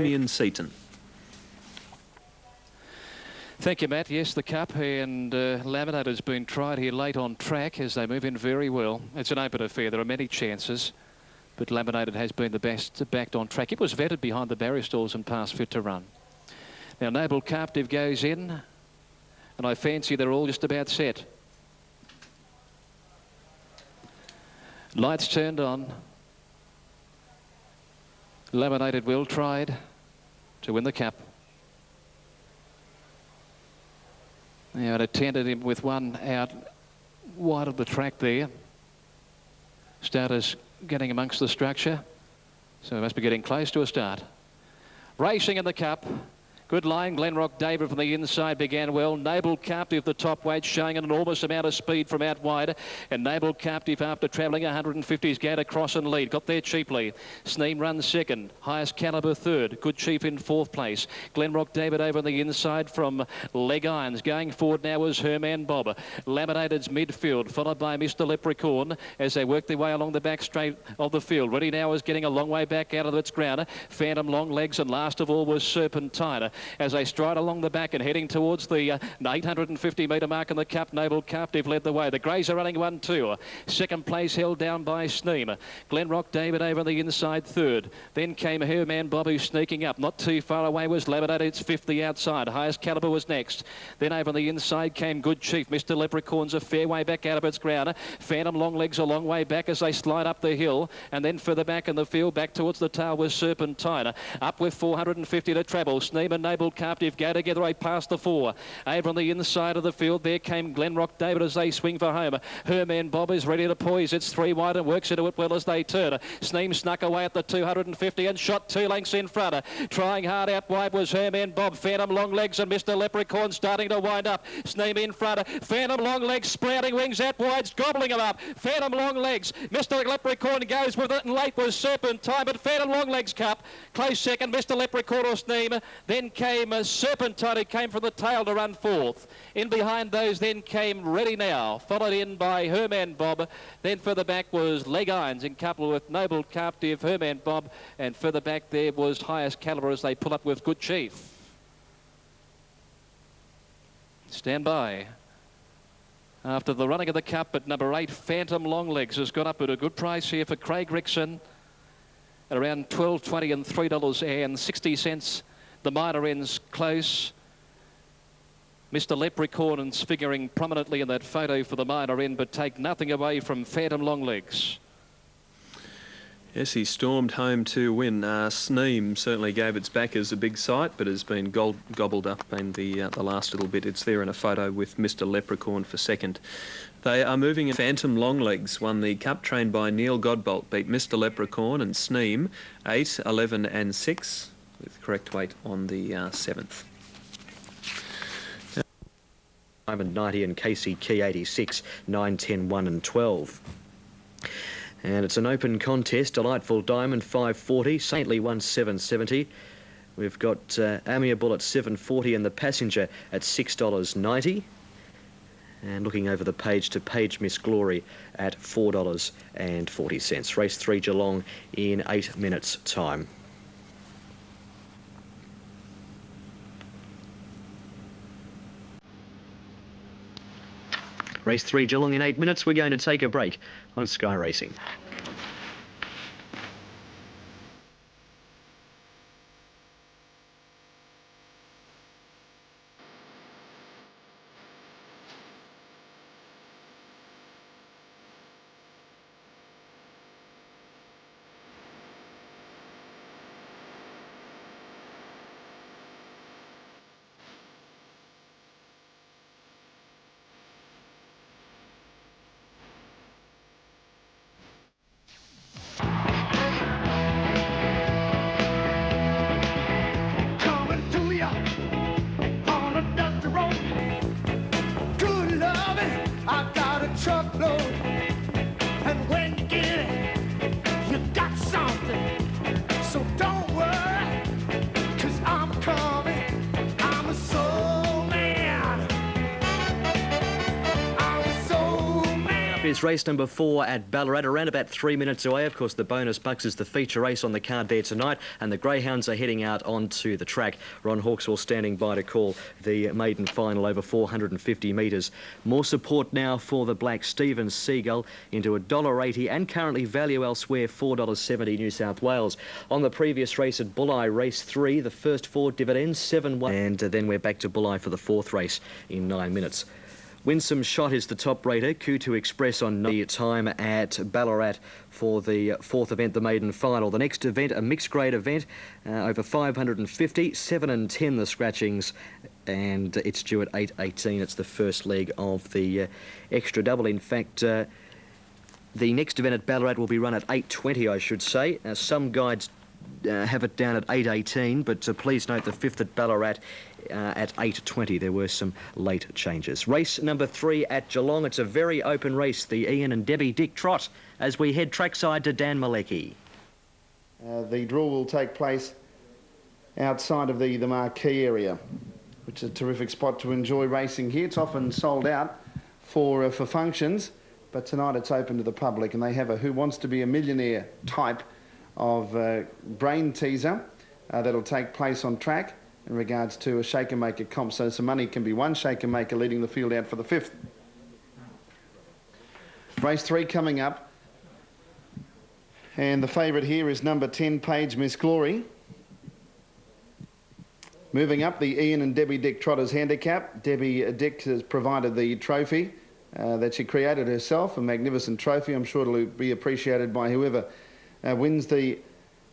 Ian Seaton. Thank you, Matt. Yes, the Cup and Laminate has been tried here late on track as they move in very well. It's an open affair. There are many chances, but Laminated has been the best backed on track. It was vetted behind the barrier stalls and passed fit to run. Now, Noble Captive goes in, and I fancy they're all just about set. Lights turned on. Laminated Will tried to win the Cup. Now it attended him with one out wide of the track there. Starters getting amongst the structure, so we must be getting close to a start. Racing in the Cup. Good line, Glenrock David from the inside began well. Noble Captive, the top weight, showing an enormous amount of speed from out wide. And Noble Captive, after travelling 150s, gained across and lead. Got there cheaply. Sneem runs second. Highest Calibre third. Good Chief in fourth place. Glenrock David over on the inside from Leg Irons. Going forward now is Herman Bob. Laminated's midfield, followed by Mr. Leprechaun as they work their way along the back straight of the field. Ready now is getting a long way back out of its ground. Phantom Long Legs, and last of all was Serpentine. As they stride along the back and heading towards the 850 metre mark in the Cup, Noble Captive led the way. The Greys are running 1-2. Second place held down by Sneem. Glenrock David over on the inside third. Then came Herman Bobby sneaking up. Not too far away was Laminated. It's 50 outside. Highest Calibre was next. Then over on the inside came Good Chief. Mr. Leprechaun's a fair way back out of its ground. Phantom Long Legs a long way back as they slide up the hill. And then further back in the field, back towards the tail was Serpentine. Up with 450 to travel. Sneem and Noble Captive go together right past the four. Over on the inside of the field, there came Glenrock David as they swing for home. Herman Bob is ready to poise. It's three wide and works into it well as they turn. Sneem snuck away at the 250 and shot 2 lengths in front. Trying hard out wide was Herman Bob. Phantom Long Legs and Mr. Leprechaun starting to wind up. Sneem in front. Phantom Long Legs sprouting wings out wide, gobbling them up. Phantom Long Legs. Mr. Leprechaun goes with it, and late was Serpentine, but Phantom Long Legs Cup. Close second, Mr. Leprechaun or Sneem. Then came Serpentine, who came from the tail to run fourth. In behind those then came Ready Now, followed in by Herman Bob. Then further back was Leg Irons in couple with Noble Captive, Herman Bob, and further back there was Highest Calibre as they pull up with Good Chief. Stand by. After the running of the Cup at number 8, Phantom Long Legs has got up at a good price here for Craig Rickson at around $12.20 and $3.60. The minor ends close. Mr. Leprechaun is figuring prominently in that photo for the minor end, but take nothing away from Phantom Long Legs. Yes, he stormed home to win. Sneem certainly gave its backers a big sight, but has been gobbled up in the last little bit. It's there in a photo with Mr. Leprechaun for second. They are moving in. Phantom Long Legs won the Cup, trained by Neil Godbolt, beat Mr. Leprechaun and Sneem 8, 11 and 6. With the correct weight on the 7th. Diamond 90 and Casey Key 86, 9, 10, 1 and 12. And it's an open contest. Delightful Diamond 540, Saintly 1770. We've got Amiable at 740 and the Passenger at $6.90. And looking over the page to Page Miss Glory at $4.40. Race 3 Geelong in 8 minutes' time. Race 3 Geelong in 8 minutes. We're going to take a break on Sky Racing. is race number 4 at Ballarat, around about 3 minutes away. Of course, the Bonus Bucks is the feature race on the card there tonight, and the Greyhounds are heading out onto the track. Ron Hawkswell standing by to call the maiden final over 450 metres. More support now for the Black Stevens Seagull into $1.80, and currently value elsewhere $4.70 New South Wales. On the previous race at Bulli, race 3, the first 4 dividends, 7-1, and then we're back to Bulli for the 4th race in 9 minutes. Winsome Shot is the top rater. Q2 Express on the time at Ballarat for the 4th event, the maiden final. The next event, a mixed grade event, over 550, 7 and 10 the scratchings, and it's due at 8:18. It's the first leg of the extra double. In fact, the next event at Ballarat will be run at 8:20, I should say. Some guides have it down at 8:18, but please note the 5th at Ballarat at 8:20. There were some late changes. Race number 3 at Geelong. It's a very open race, the Ian and Debbie Dick Trot, as we head trackside to Dan Malecki. The draw will take place outside of the marquee area, which is a terrific spot to enjoy racing here. It's often sold out for functions, but tonight it's open to the public, and they have a Who Wants to Be a Millionaire type of brain teaser that'll take place on track in regards to a shaker maker comp. So some money can be won. Shaker maker leading the field out for the 5th. Race 3 coming up, and the favourite here is number 10, Page Miss Glory. Moving up, the Ian and Debbie Dick Trotters handicap. Debbie Dick has provided the trophy that she created herself, a magnificent trophy. I'm sure it'll be appreciated by whoever wins the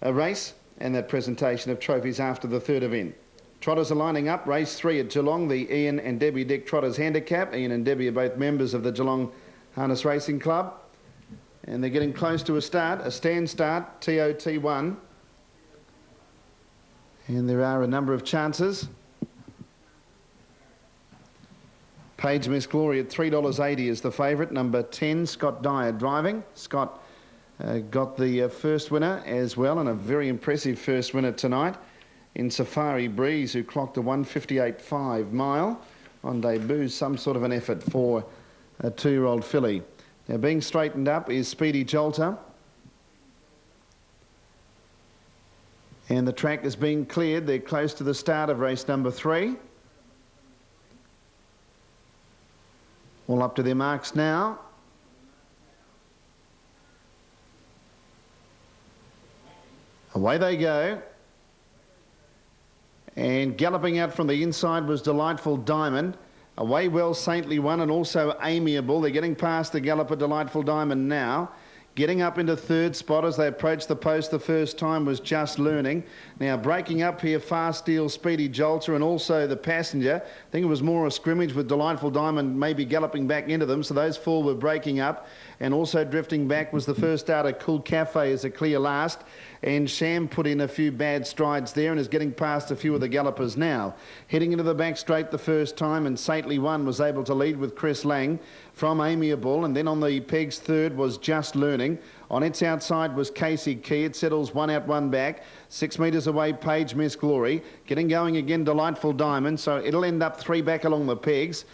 race, and that presentation of trophies after the 3rd event. Trotters are lining up. Race 3 at Geelong, the Ian and Debbie Dick Trotters handicap. Ian and Debbie are both members of the Geelong Harness Racing Club, and they're getting close to a start, a stand start, TOT1. And there are a number of chances. Page Miss Glory at $3.80 is the favourite. Number 10, Scott Dyer driving. Scott got the first winner as well, and a very impressive first winner tonight in Safari Breeze, who clocked a 158.5 mile on debut. Some sort of an effort for a 2-year-old filly. Now being straightened up is Speedy Jolter, and the track is being cleared. They're close to the start of race number 3. All up to their marks now. Away they go. And galloping out from the inside was Delightful Diamond. Away well Saintly One, and also Amiable. They're getting past the galloper Delightful Diamond now. Getting up into 3rd spot as they approach the post the first time was Just Learning. Now breaking up here, Fast Deal, Speedy Jolter, and also the Passenger. I think it was more a scrimmage with Delightful Diamond maybe galloping back into them, so those 4 were breaking up. And also drifting back was the first starter, Cool Cafe, as a clear last. And Sham put in a few bad strides there and is getting past a few of the gallopers now. Heading into the back straight the first time, and Saintly One was able to lead with Chris Lang from Amiable, and then on the pegs 3rd was Just Learning. On its outside was Casey Key. It settles 1 out, 1 back. 6 metres away, Page Miss Glory. Getting going again, Delightful Diamond, so it'll end up 3 back along the pegs.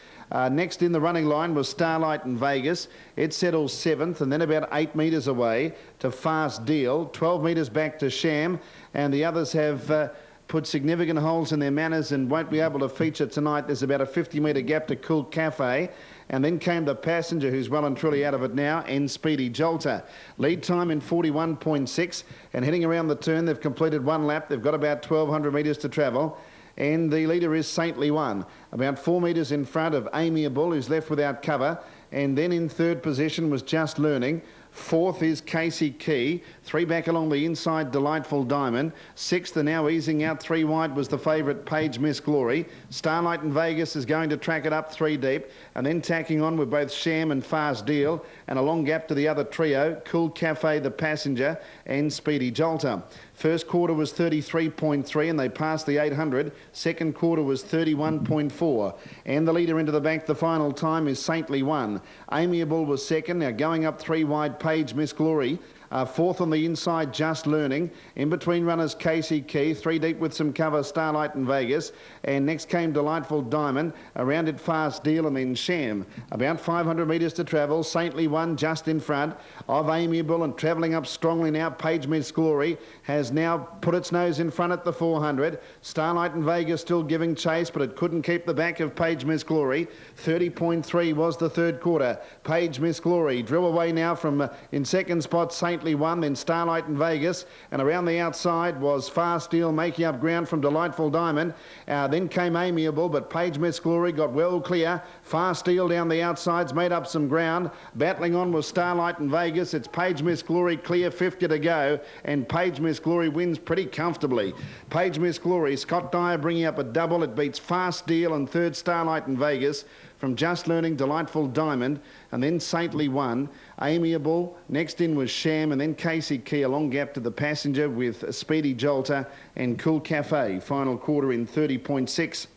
Next in the running line was Starlight in Vegas. It settles 7th, and then about 8 metres away to Fast Deal. 12 metres back to Sham, and the others have put significant holes in their manners and won't be able to feature tonight. There's about a 50-metre gap to Cool Cafe. And then came the Passenger, who's well and truly out of it now, and Speedy Jolter. Lead time in 41.6, and heading around the turn, they've completed 1 lap. They've got about 1,200 metres to travel. And the leader is Saintly One, about 4 metres in front of Amiable, who's left without cover. And then in 3rd position was Just Learning. 4th is Casey Key. 3 back along the inside, Delightful Diamond. 6th, and now easing out 3 wide, was the favourite, Page Miss Glory. Starlight in Vegas is going to track it up 3 deep, and then tacking on with both Sham and Fast Deal, and a long gap to the other trio, Cool Cafe, the Passenger, and Speedy Jolter. First quarter was 33.3, and they passed the 800. Second quarter was 31.4. And the leader into the bank the final time is Saintly One. Amiable was second. Now going up 3 wide, Page Miss Glory. Fourth on the inside, Just Learning. In between runners, Casey Key. 3 deep with some cover, Starlight and Vegas. And next came Delightful Diamond. Around it, Fast Deal, and then Sham. About 500 metres to travel. Saintly One just in front of Amiable, and travelling up strongly now. Page Miss Glory has now put its nose in front at the 400. Starlight and Vegas still giving chase, but it couldn't keep the back of Page Miss Glory. 30.3 was the third quarter. Page Miss Glory drew away now from in second spot Saintly One, then Starlight and Vegas, and around the outside was Fast Deal making up ground from Delightful Diamond. Then came Amiable, but Page Miss Glory got well clear. Fast Deal down the outsides made up some ground. Battling on was Starlight and Vegas. It's Page Miss Glory clear, 50 to go, and Page Miss Glory wins pretty comfortably. Page Miss Glory, Scott Dyer bringing up a double. It beats Fast Deal and third Starlight and Vegas. From Just Learning, Delightful Diamond, and then Saintly One. Amiable, next in was Sham, and then Casey Key, a long gap to the passenger with Speedy Jolter and Cool Cafe. Final quarter in 30.6.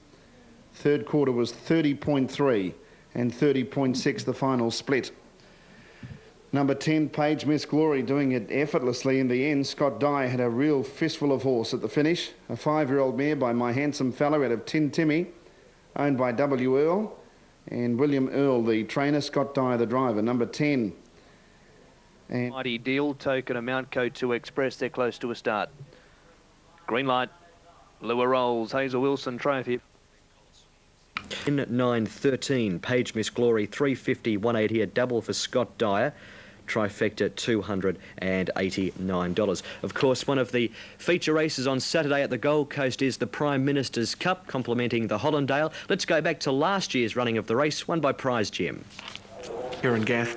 Third quarter was 30.3 and 30.6 the final split. Number 10, Page Miss Glory, doing it effortlessly in the end. Scott Dye had a real fistful of horse at the finish. A 5-year-old mare by My Handsome Fellow out of Tin Timmy, owned by W. Earl. And William Earl, the trainer, Scott Dyer, the driver, number 10. And Mighty Deal, Token, and Mount Code 2 Express, they're close to a start. Green light, Lua rolls, Hazel Wilson Trophy. In at 9.13, Page Miss Glory, 350, 180, a double for Scott Dyer. Trifecta, $289. Of course, one of the feature races on Saturday at the Gold Coast is the Prime Minister's Cup, complementing the Hollandale. Let's go back to last year's running of the race, won by Prize Gem. Here in Gath.